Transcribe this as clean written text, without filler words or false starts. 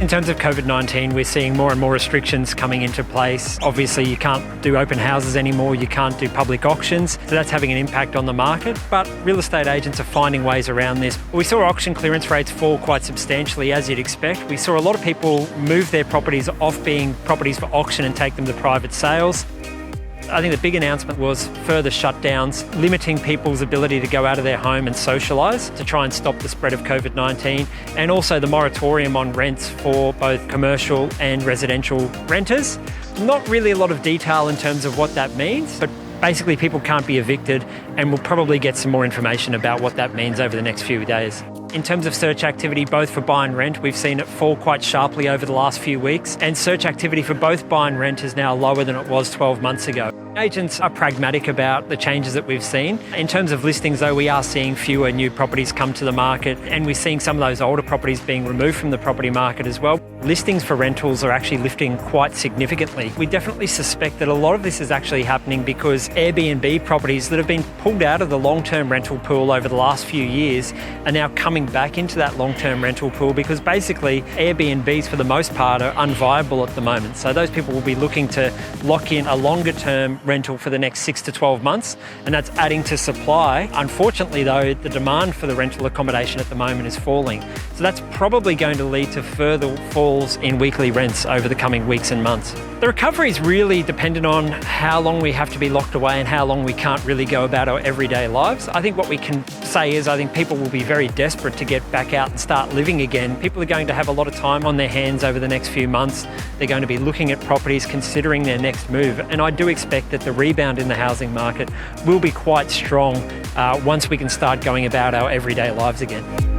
In terms of COVID-19, we're seeing more and more restrictions coming into place. Obviously, you can't do open houses anymore, you can't do public auctions, so that's having an impact on the market, but real estate agents are finding ways around this. We saw auction clearance rates fall quite substantially, as you'd expect. We saw a lot of people move their properties off being properties for auction and take them to private sales. I think the big announcement was further shutdowns, limiting people's ability to go out of their home and socialise to try and stop the spread of COVID-19, and also the moratorium on rents for both commercial and residential renters. Not really a lot of detail in terms of what that means, but basically people can't be evicted, and we'll probably get some more information about what that means over the next few days. In terms of search activity, both for buy and rent, we've seen it fall quite sharply over the last few weeks, and search activity for both buy and rent is now lower than it was 12 months ago. Agents are pragmatic about the changes that we've seen. In terms of listings, though, we are seeing fewer new properties come to the market, and we're seeing some of those older properties being removed from the property market as well. Listings for rentals are actually lifting quite significantly. We definitely suspect that a lot of this is actually happening because Airbnb properties that have been pulled out of the long-term rental pool over the last few years are now coming back into that long-term rental pool, because basically Airbnbs for the most part are unviable at the moment. So those people will be looking to lock in a longer-term rental for the next 6 to 12 months, and that's adding to supply. Unfortunately, though, the demand for the rental accommodation at the moment is falling. So that's probably going to lead to further falls in weekly rents over the coming weeks and months. The recovery is really dependent on how long we have to be locked away and how long we can't really go about our everyday lives. I think what we can say is I think people will be very desperate to get back out and start living again. People are going to have a lot of time on their hands over the next few months. They're going to be looking at properties, considering their next move. And I do expect that the rebound in the housing market will be quite strong once we can start going about our everyday lives again.